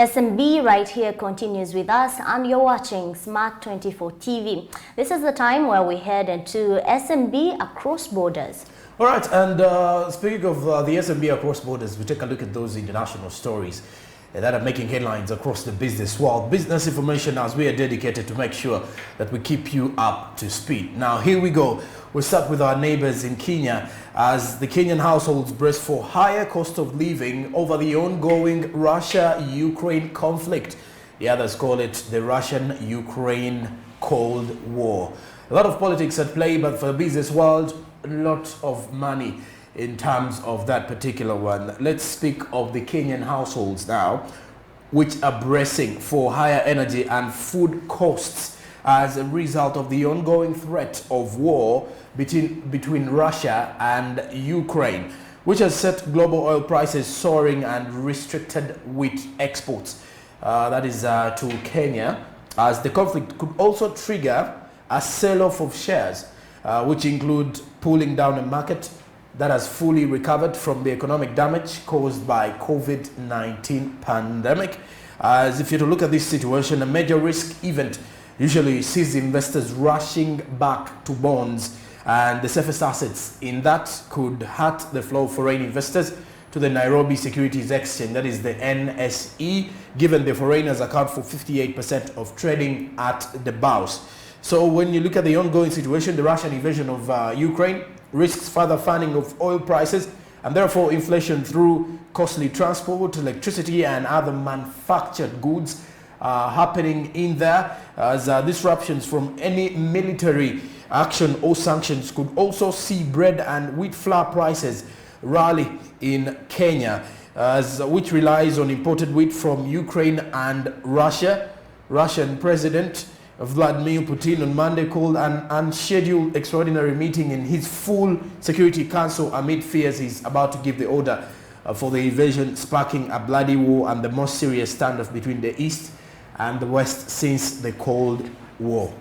SMB right here continues with us, and you're watching Smart 24 TV. This is the time where we head into SMB across borders. All right, and speaking of the SMB across borders, we take a look at those international stories that are making headlines across the business world. Business information, as we are dedicated to make sure that we keep you up to speed. Now, here we go. We'll start with our neighbors in Kenya as the Kenyan households brace for higher cost of living over the ongoing Russia-Ukraine conflict. The others call it the Russian-Ukraine Cold War. A lot of politics at play, but for the business world, a lot of money in terms of that particular one. Let's speak of the Kenyan households now, which are bracing for higher energy and food costs as a result of the ongoing threat of war between Russia and Ukraine, which has set global oil prices soaring and restricted wheat exports. That is to Kenya, as the conflict could also trigger a sell-off of shares, which include pulling down a market that has fully recovered from the economic damage caused by COVID-19 pandemic. As if you to look at this situation, a major risk event usually sees investors rushing back to bonds and the safest assets in that could hurt the flow of foreign investors to the Nairobi Securities Exchange, that is the NSE, given the foreigners account for 58% of trading at the bourse. So when you look at the ongoing situation, the Russian invasion of Ukraine risks further fanning of oil prices and therefore inflation through costly transport, electricity and other manufactured goods happening in there, as disruptions from any military action or sanctions could also see bread and wheat flour prices rally in Kenya, which relies on imported wheat from Ukraine and Russia. Russian President Vladimir Putin on Monday called an unscheduled extraordinary meeting in his full Security Council amid fears he's about to give the order for the invasion, sparking a bloody war and the most serious standoff between the East and the West since the Cold War.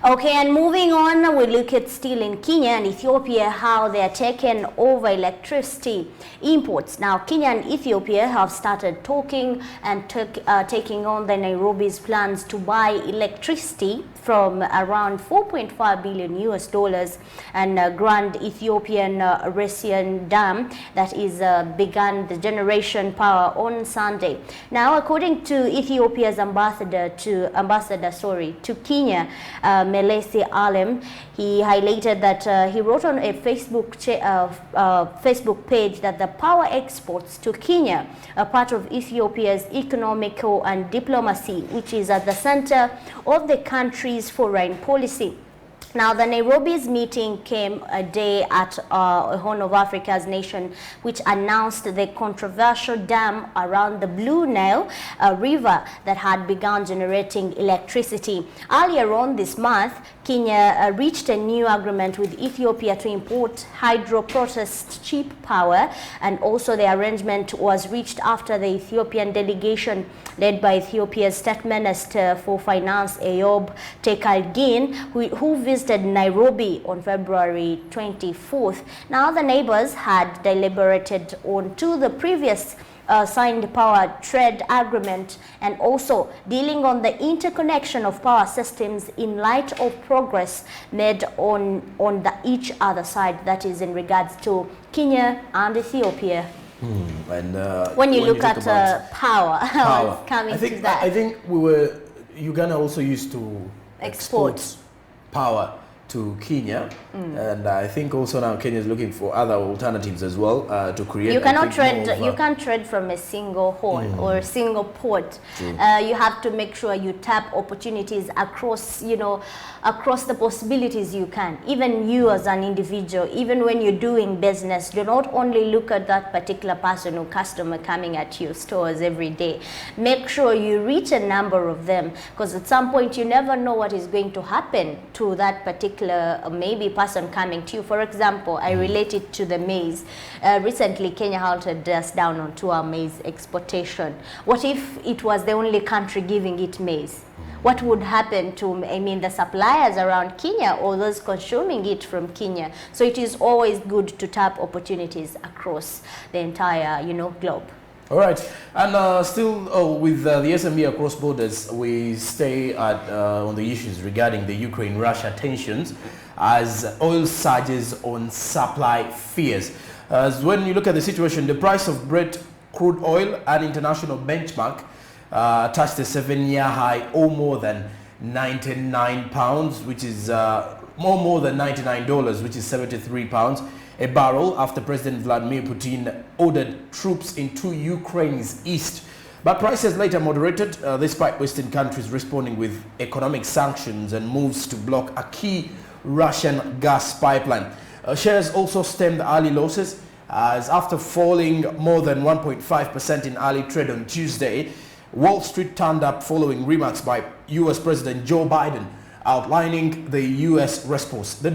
Okay, and moving on, we look at still in Kenya and Ethiopia, how they are taking over electricity imports. Now, Kenya and Ethiopia have started talking and taking on the Nairobi's plans to buy electricity from around 4.5 billion US dollars and Grand Ethiopian Resian Dam that is began the generation power on Sunday. Now, according to Ethiopia's ambassador to Kenya, Melesi Alem, he highlighted that he wrote on a Facebook page that the power exports to Kenya are part of Ethiopia's economical and diplomacy, which is at the center of the country's foreign policy. Now, the Nairobi's meeting came a day at Horn of Africa's nation, which announced the controversial dam around the Blue Nile River that had begun generating electricity. Earlier on this month, Kenya reached a new agreement with Ethiopia to import hydro-processed cheap power, and also the arrangement was reached after the Ethiopian delegation led by Ethiopia's State Minister for Finance, Eyob Tekalgin, who visited Nairobi on February 24th. Now, the neighbors had deliberated on to the previous signed power trade agreement and also dealing on the interconnection of power systems in light of progress made on each other side, that is in regards to Kenya and Ethiopia. And when you look at power, coming to that. I think Uganda also used to export power to Kenya, and I think also now Kenya is looking for other alternatives as well to create. You cannot trade. You can't trade from a single horn or a single port. You have to make sure you tap opportunities across, across the possibilities you can. Even you as an individual, even when you're doing business, do not only look at that particular person or customer coming at your stores every day. Make sure you reach a number of them, because at some point you never know what is going to happen to that particular maybe person coming to you. For example, I relate it to the maize. Recently, Kenya halted us down onto our maize exportation. What if it was the only country giving it maize? What would happen to, the suppliers around Kenya or those consuming it from Kenya? So it is always good to tap opportunities across the entire, globe. All right, and still with the SME across borders, we stay on the issues regarding the Ukraine-Russia tensions as oil surges on supply fears. As when you look at the situation, the price of Brent crude oil, an international benchmark, touched a 7-year high, or more than 99 pounds, which is more than $99, which is 73 pounds a barrel, after President Vladimir Putin ordered troops into Ukraine's east. But prices later moderated, despite Western countries responding with economic sanctions and moves to block a key Russian gas pipeline. Shares also stemmed early losses, as after falling more than 1.5% in early trade on Tuesday, Wall Street turned up following remarks by US President Joe Biden outlining the US response. The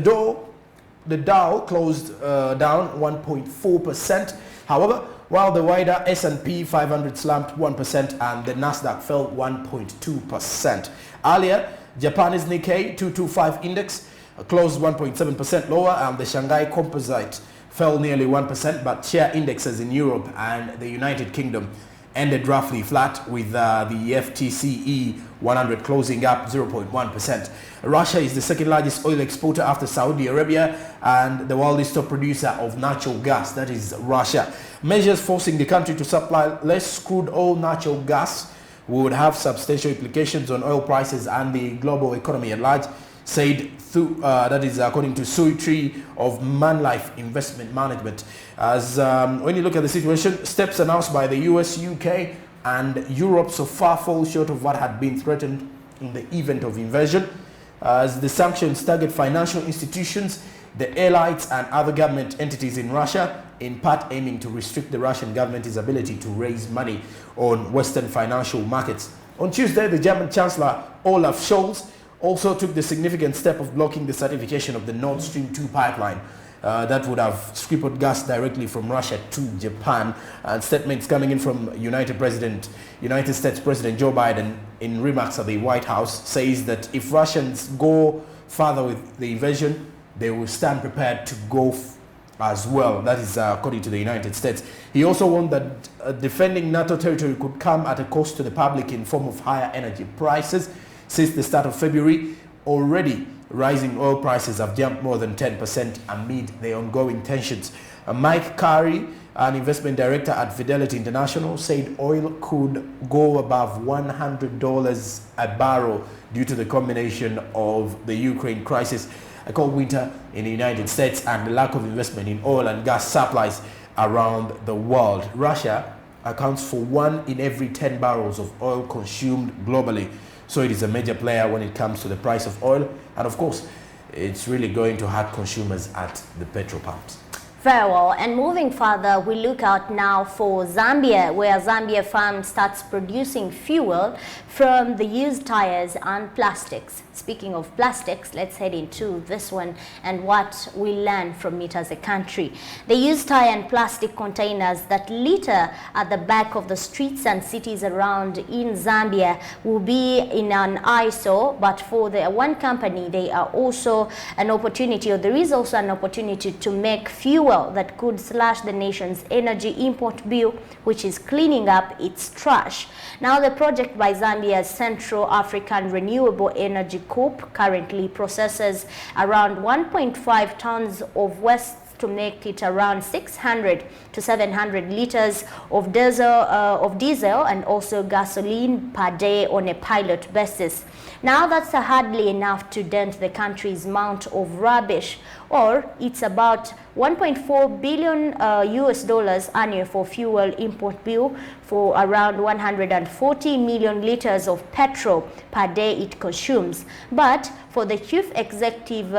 Dow closed down 1.4%. However, while the wider S&P 500 slumped 1% and the Nasdaq fell 1.2%. Earlier, Japan's Nikkei 225 index closed 1.7% lower, and the Shanghai Composite fell nearly 1%, but share indexes in Europe and the United Kingdom ended roughly flat, with the FTSE 100 closing up 0.1%. Russia is the second largest oil exporter after Saudi Arabia, and the world's top producer of natural gas, that is Russia. Measures forcing the country to supply less crude oil natural gas would have substantial implications on oil prices and the global economy at large, said that is according to Sui Tree of Manlife Investment Management. As when you look at the situation, steps announced by the US, UK and Europe so far fall short of what had been threatened in the event of invasion, as the sanctions target financial institutions, the elites and other government entities in Russia, in part aiming to restrict the Russian government's ability to raise money on Western financial markets. On Tuesday, the German Chancellor Olaf Scholz also took the significant step of blocking the certification of the Nord Stream 2 pipeline that would have shipped gas directly from Russia to Japan. And statements coming in from United States President Joe Biden in remarks at the White House says that if Russians go further with the invasion, they will stand prepared to go as well. That is according to the United States. He also warned that defending NATO territory could come at a cost to the public in form of higher energy prices. Since the start of February, already rising oil prices have jumped more than 10% amid the ongoing tensions. Mike Curry, an investment director at Fidelity International, said oil could go above $100 a barrel due to the combination of the Ukraine crisis, a cold winter in the United States, and the lack of investment in oil and gas supplies around the world. Russia accounts for 1 in every 10 barrels of oil consumed globally. So it is a major player when it comes to the price of oil. And of course, it's really going to hurt consumers at the petrol pumps. Very well. And moving further, we look out now for Zambia, where Zambia farm starts producing fuel from the used tires and plastics. Speaking of plastics, let's head into this one and what we learn from it as a country. The used tire and plastic containers that litter at the back of the streets and cities around in Zambia will be in an ISO, but for the one company, they are also an opportunity, or there is also an opportunity to make fuel that could slash the nation's energy import bill, which is cleaning up its trash. Now, the project by Zambia's Central African Renewable Energy Corp currently processes around 1.5 tons of waste to make it around 600 to 700 liters of diesel and also gasoline per day on a pilot basis. Now, that's hardly enough to dent the country's amount of rubbish, or it's about 1.4 billion US dollars annual for fuel import bill for around 140 million liters of petrol per day it consumes. But for the chief executive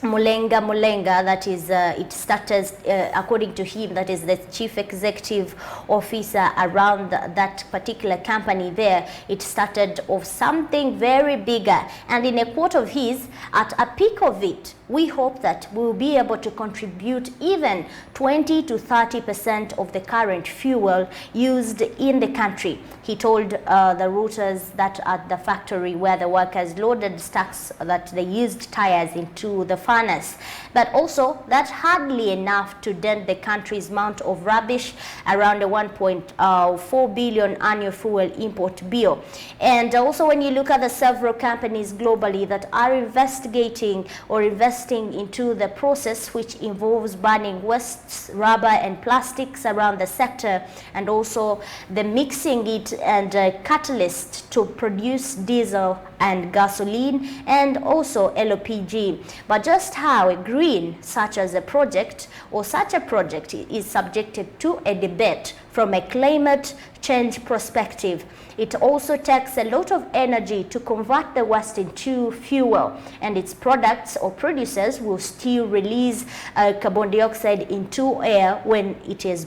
Mulenga, that is, it started, according to him, that is the chief executive officer around that particular company there, it started of something very bigger. And in a quote of his, at a peak of it, we hope that we'll be able to contribute even 20 to 30% of the current fuel used in the country. He told the Reuters that at the factory where the workers loaded stacks that they used tires into the furnace. But also, that's hardly enough to dent the country's amount of rubbish, around a 1.4 billion annual fuel import bill. And also, when you look at the several companies globally that are investigating or investing into the process, which involves burning wastes, rubber and plastics around the sector, and also the mixing it and catalyst to produce diesel and gasoline, and also LPG. But just how green such as a project or such a project is subjected to a debate from a climate change perspective. It also takes a lot of energy to convert the waste into fuel, and its products or producers will still release carbon dioxide into air when it is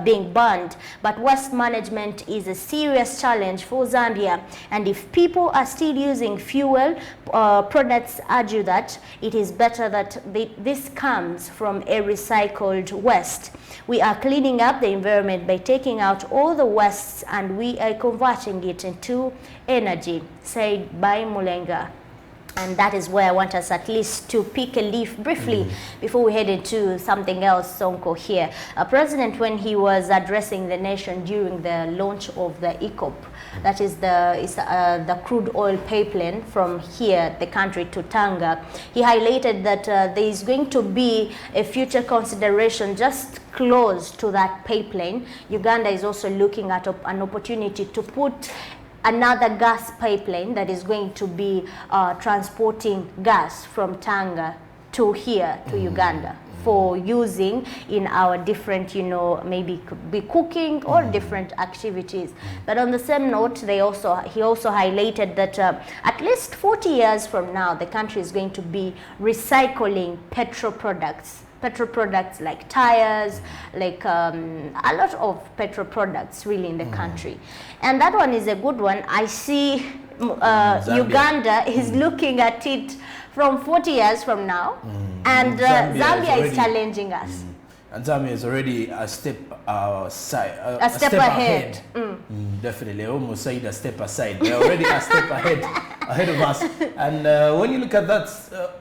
being burned. But waste management is a serious challenge for Zambia, and if people are still using fuel, products argue that it is better that this comes from a recycled waste. We are cleaning up the environment by taking out all the wastes, and we are converting it into energy, said by Mulenga. And that is where I want us at least to pick a leaf briefly before we head into something else, Sonko, here. President, when he was addressing the nation during the launch of the ECOP, that is the crude oil pipeline from here, the country, to Tanga, he highlighted that there is going to be a future consideration just close to that pipeline. Uganda is also looking at an opportunity to put another gas pipeline that is going to be transporting gas from Tanga to here to Uganda for using in our different, maybe could be cooking or different activities. But on the same note, he also highlighted that at least 40 years from now, the country is going to be recycling petrol products like tires, like a lot of petrol products really in the country. And that one is a good one. I see Uganda is looking at it from 40 years from now, and Zambia is challenging us. And Zambia is already a step a step ahead. Definitely, I almost said a step aside. They're already a step ahead of us. And when you look at that,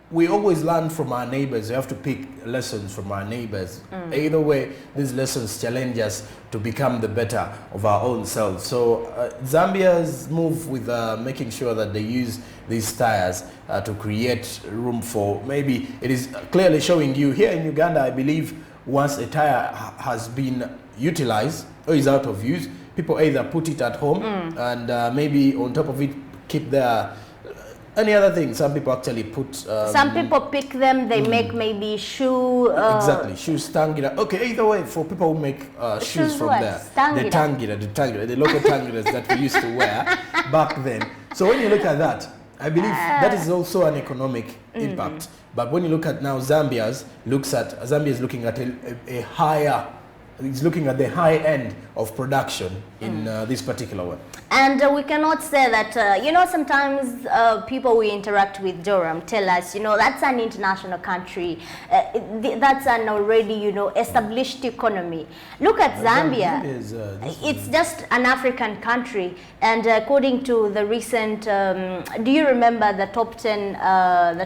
we always learn from our neighbors. We have to pick lessons from our neighbors. Either way, these lessons challenge us to become the better of our own selves. So Zambia's move with making sure that they use these tires to create room for, maybe it is clearly showing you here in Uganda, I believe, once a tire has been utilized or is out of use, people either put it at home and maybe on top of it keep their any other thing. Some people actually put some people pick them, they make maybe shoe exactly, shoes, tangira. Okay, either way, for people who make shoes from there, the tangira, the local tangiras that we used to wear back then. So when you look at that, I believe that is also an economic impact. But when you look at now, Zambia is looking at a higher, it's looking at the high end of production in this particular one. And we cannot say that, sometimes people we interact with, Joram, tell us, that's an international country. That's an already, established economy. Look at Zambia. It's just an African country. And according to the recent, do you remember the top 10,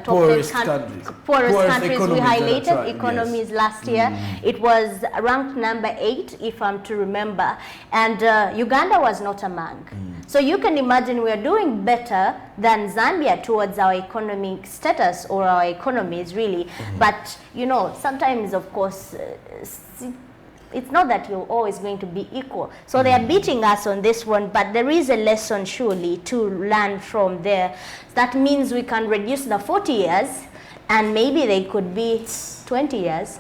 poorest countries we highlighted, economies last year? It was ranked number 8, if I'm to remember. And Uganda was not among. So you can imagine we are doing better than Zambia towards our economic status or our economies really. But sometimes of course it's not that you're always going to be equal. So they are beating us on this one, but there is a lesson surely to learn from there. That means we can reduce the 40 years and maybe they could be 20 years.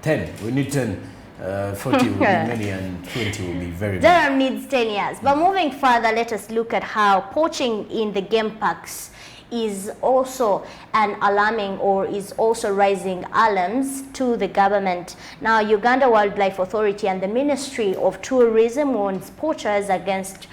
10, we need 10. 40 will be many and 20 will be very many. Durham needs 10 years. But moving further, let us look at how poaching in the game parks is also an alarming or is also raising alarms to the government. Now, Uganda Wildlife Authority and the Ministry of Tourism warns poachers against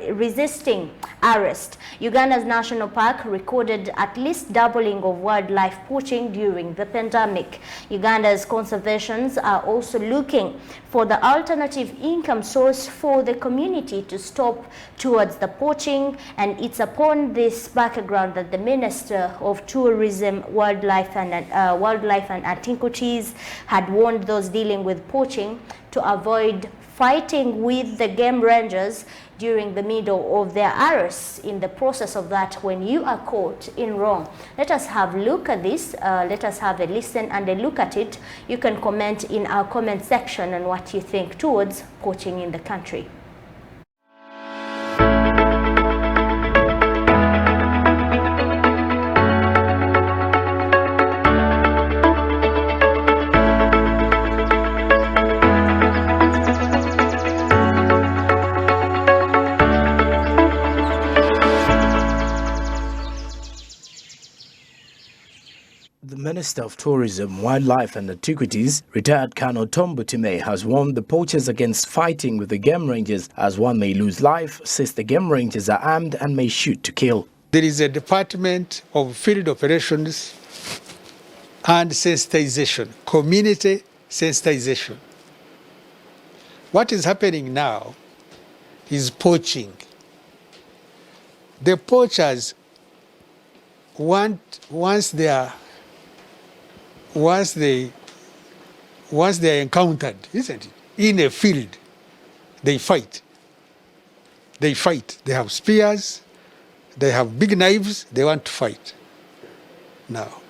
resisting arrest. Uganda's national park recorded at least doubling of wildlife poaching during the pandemic. Uganda's conservations are also looking for the alternative income source for the community to stop towards the poaching, and its opponents given this background that the Minister of Tourism, Wildlife and Antiquities had warned those dealing with poaching to avoid fighting with the game rangers during the middle of their arrests. In the process of that, when you are caught in wrong, let us have a look at this. Let us have a listen and a look at it. You can comment in our comment section on what you think towards poaching in the country. The Minister of Tourism, Wildlife and Antiquities, retired Colonel Tom Butime, has warned the poachers against fighting with the game rangers, as one may lose life since the game rangers are armed and may shoot to kill. There is a Department of Field Operations and Sensitization, community sensitization. What is happening now is poaching. The poachers once they are encountered, isn't it, in a field, they fight. They fight. They have spears, they have big knives, they want to fight. Now,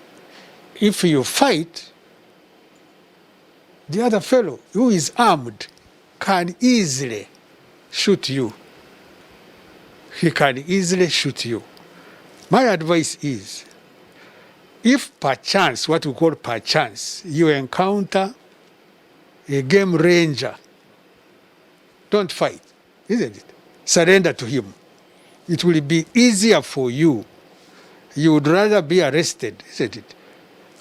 if you fight, the other fellow who is armed can easily shoot you. He can easily shoot you. My advice is, if perchance, what we call perchance, you encounter a game ranger, don't fight, isn't it? Surrender to him. It will be easier for you. You would rather be arrested, isn't it?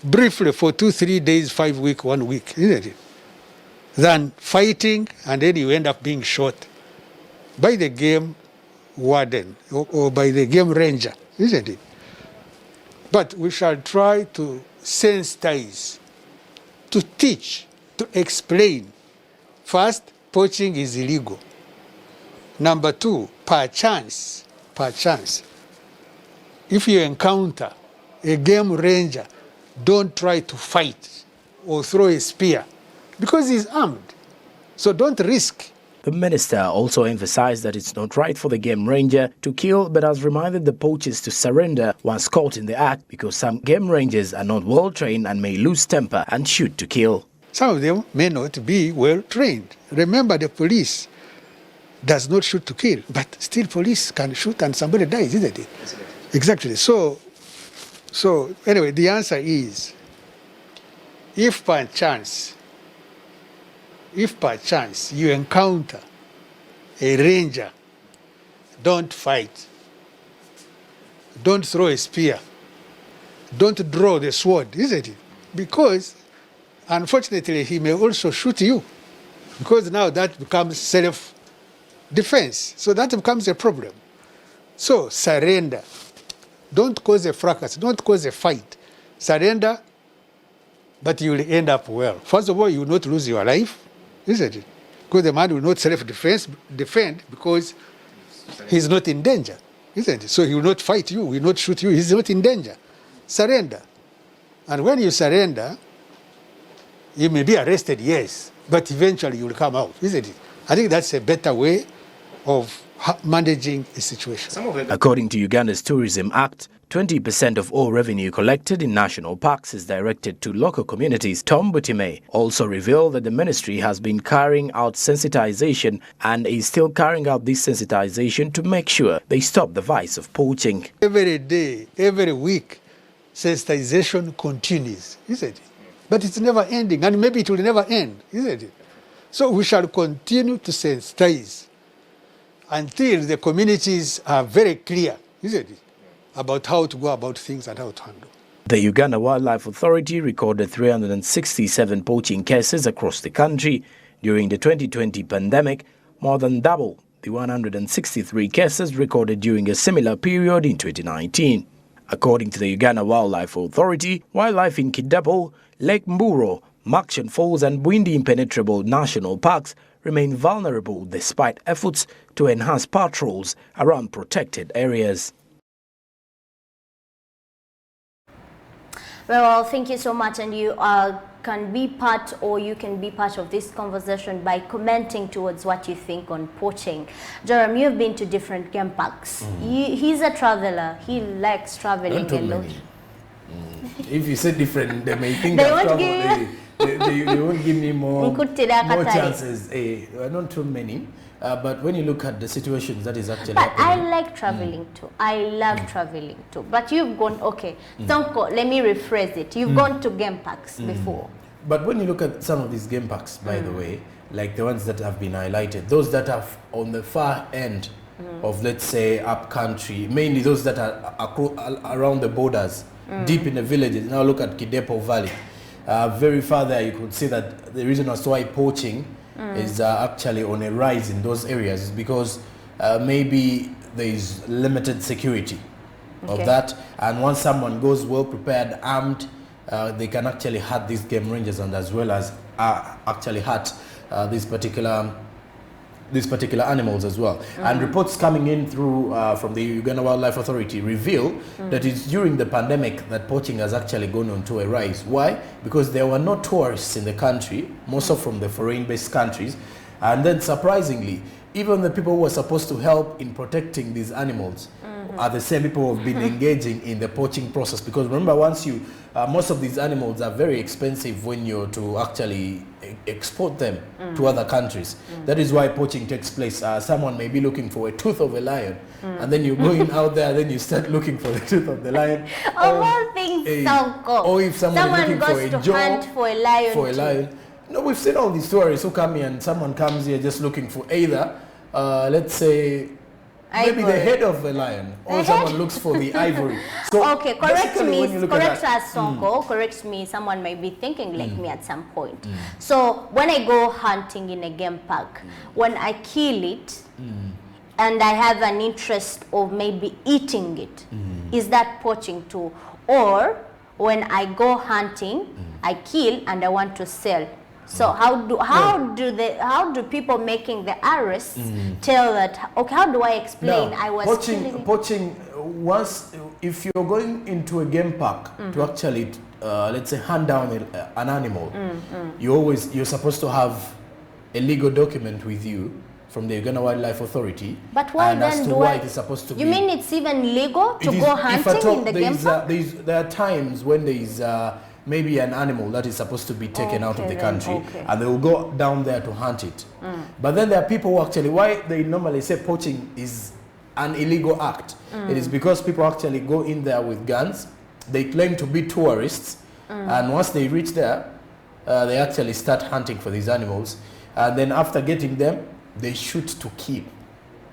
Briefly for 2-3 days, 5 weeks, 1 week, isn't it? Than fighting and then you end up being shot by the game warden or by the game ranger, isn't it? But we shall try to sensitize, to teach, to explain. First, poaching is illegal. Number two, perchance, if you encounter a game ranger, don't try to fight or throw a spear because he's armed. So don't risk. The minister also emphasized that it's not right for the game ranger to kill, but has reminded the poachers to surrender once caught in the act because some game rangers are not well trained and may lose temper and shoot to kill. Some of them may not be well trained. Remember, the police does not shoot to kill, but still police can shoot and somebody dies, isn't it? Exactly. So anyway, the answer is, if perchance you encounter a ranger, don't fight. Don't throw a spear. Don't draw the sword, isn't it? Because, unfortunately, he may also shoot you. Because now that becomes self-defense. So that becomes a problem. So surrender. Don't cause a fracas. Don't cause a fight. Surrender, but you will end up well. First of all, you will not lose your life, isn't it? Because the man will not defend because he's not in danger, isn't it? So he will not fight you, he will not shoot you, he's not in danger. Surrender. And when you surrender, you may be arrested, yes, but eventually you will come out, isn't it? I think that's a better way of managing a situation. According to Uganda's Tourism Act, 20% of all revenue collected in national parks is directed to local communities. Tom Butime also revealed that the ministry has been carrying out sensitization and is still carrying out this sensitization to make sure they stop the vice of poaching. Every day, every week, sensitization continues, isn't it? But it's never ending, and maybe it will never end, isn't it? So we shall continue to sensitize until the communities are very clear, isn't it, about how to go about things and how to handle. The Uganda Wildlife Authority recorded 367 poaching cases across the country during the 2020 pandemic, more than double the 163 cases recorded during a similar period in 2019. According to the Uganda Wildlife Authority, wildlife in Kidapple, Lake Mburo, Makshan Falls and Bwindi Impenetrable National Parks remain vulnerable despite efforts to enhance patrols around protected areas. Well, thank you so much, and you can be part, or you can be part of this conversation by commenting towards what you think on poaching. Jerome, you've been to different game parks. He's a traveler. He likes traveling a lot. If you say different, they may think They I've won't traveled. They won't give me more Nkutira chances. Not too many. But when you look at the situations that is actually But I happening. like traveling too. I love traveling too. But you've gone, okay, Sonko, let me rephrase it. You've gone to game parks before. But when you look at some of these game parks, by the way, like the ones that have been highlighted, those that are on the far end of, let's say, up country, mainly those that are around the borders, deep in the villages. Now look at Kidepo Valley. Very far there, you could see that the reason as to why poaching is actually on a rise in those areas is because maybe there is limited security of that, and once someone goes well prepared, armed, they can actually hurt these game rangers, and as well as actually hurt these particular animals as well. And reports coming in through from the Uganda Wildlife Authority reveal that it's during the pandemic that poaching has actually gone on to a rise. Why? Because there were no tourists in the country, most of from the foreign-based countries, and then surprisingly, even the people who were supposed to help in protecting these animals are the same people who have been engaging in the poaching process. Because remember, once you, most of these animals are very expensive when you're to actually export them to other countries. That is why poaching takes place. Someone may be looking for a tooth of a lion, and then you're going out there, then you start looking for the tooth of the lion. All things sound cool. Or if someone goes to hunt for a lion. No, we've seen all these stories who come here and someone comes here just looking for either, let's say, maybe the head of the lion, or someone looks for the ivory. So okay, correct us, Sonko, correct me, someone may be thinking like me at some point. So when I go hunting in a game park, when I kill it, and I have an interest of maybe eating it, is that poaching too? Or when I go hunting, I kill and I want to sell. So how do people making the arrests tell that? Okay, how do I explain? Now, I was poaching. Once, if you're going into a game park to actually, let's say, hunt down an animal, you're supposed to have a legal document with you from the Uganda Wildlife Authority. But why and then as to why it is supposed to be? You mean it's even legal to go hunting in the game park? There are times when there is maybe an animal that is supposed to be taken out of the country, and they will go down there to hunt it. But then there are people who actually, why they normally say poaching is an illegal act. It is because people actually go in there with guns, they claim to be tourists, and once they reach there, they actually start hunting for these animals, and then after getting them, they shoot to kill.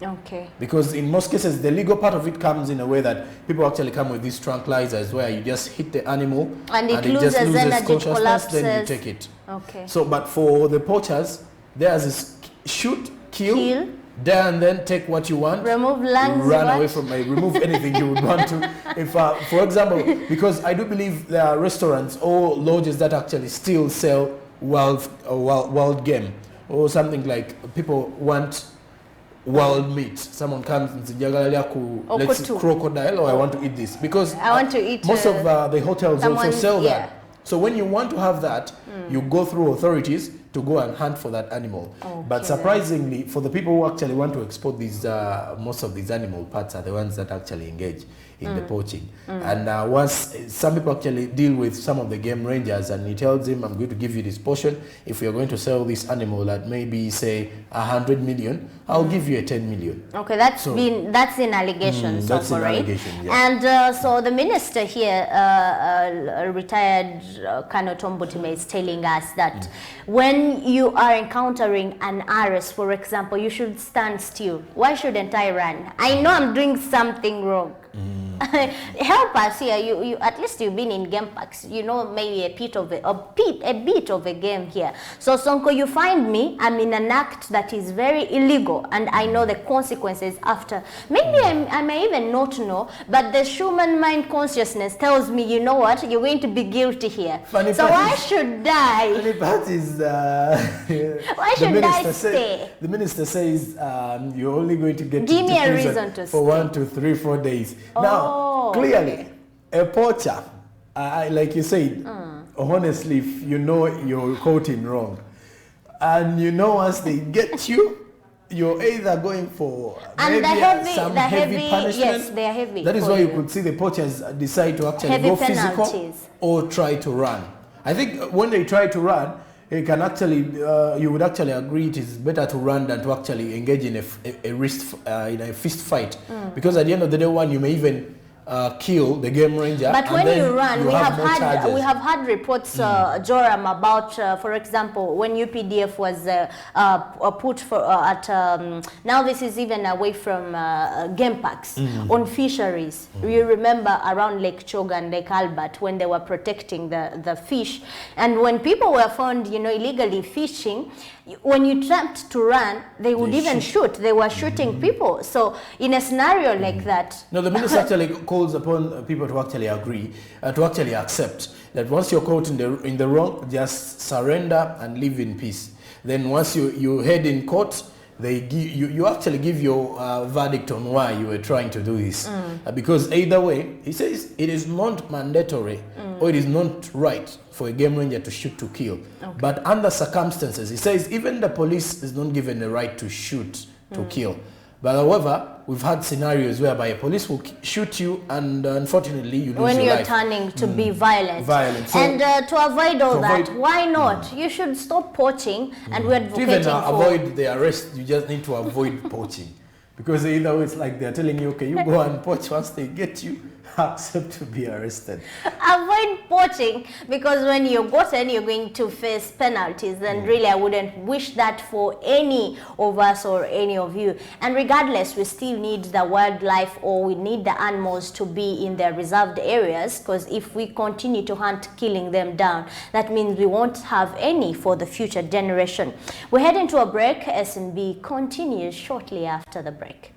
Okay. Because in most cases, the legal part of it comes in a way that people actually come with these tranquilizers where you just hit the animal and it just loses energy, consciousness, collapses. then you take it. Okay. So, but for the poachers, there's this shoot, kill, there and then take what you want, remove lungs, run away from it, remove anything you would want to. If, for example, because I do believe there are restaurants or lodges that actually still sell wild game, or something like people want wild meat. Someone comes and says, let's crocodile, or I want to eat this. Because I want to eat most of the hotels also sell that. So when you want to have that, you go through authorities to go and hunt for that animal. Okay. But surprisingly, for the people who actually want to export these, most of these animal parts are the ones that actually engage in the poaching. And once some people actually deal with some of the game rangers, and he tells him, I'm going to give you this portion. If you're going to sell this animal at maybe say 100 million, I'll give you a 10 million. Okay, that's in allegations. That's in allegation, yeah. And so the minister here, retired Kano Tombutime, is telling us that when you are encountering an arrest, for example, you should stand still. Why shouldn't I run? I know I'm doing something wrong. Help us here. You at least you've been in game parks. You know maybe a bit of a game here. So Sonko, you find me. I'm in an act that is very illegal, and I know the consequences after. Maybe I may even not know, but the human mind consciousness tells me, you know what, you're going to be guilty here. Why should I? Funny part is why should I stay? The minister says you're only going to get give me a reason to for stay. 1 to 3, 4 days. Now, clearly, a poacher like you said, honestly, if you know you're caught in wrong, and you know once they get you, you're either going for And maybe some heavy punishment. Yes, they are heavy. That is why you could see the poachers decide to actually Heavy go penalties. physical or try to run. I think when they try to run, it can actually, you would actually agree it is better to run than to actually engage in a fist fight. Because at the end of the day, one, you may even kill the game ranger. But when you run, we have had reports, Joram, about, for example, when UPDF was put for now this is even away from game parks, on fisheries. You remember around Lake Choga and Lake Albert when they were protecting the fish, and when people were found, illegally fishing, when you attempted to run, they would even shoot. They were shooting people. So in a scenario like that, no, the minister actually calls upon people to actually agree, to actually accept that once you're caught in the wrong, just surrender and live in peace. Then once you head in court, they give you actually give your verdict on why you were trying to do this. Because either way, he says it is not mandatory or it is not right for a game ranger to shoot to kill. But under circumstances, he says even the police is not given the right to shoot to kill. But however, we've had scenarios whereby a police will shoot you, and unfortunately you lose your life. When you're turning to be violent. So, and to avoid all that, why not? You should stop poaching, and we're advocating to even avoid the arrest, you just need to avoid poaching. Because either way, it's like they're telling you, okay, you go and poach. Once they get you, accept to be arrested. Avoid poaching, because when you're gotten, you're going to face penalties. And really, I wouldn't wish that for any of us or any of you. And regardless, we still need the wildlife, or we need the animals to be in their reserved areas, because if we continue to hunt, killing them down, that means we won't have any for the future generation. We're heading to a break. S&B continues shortly after the break.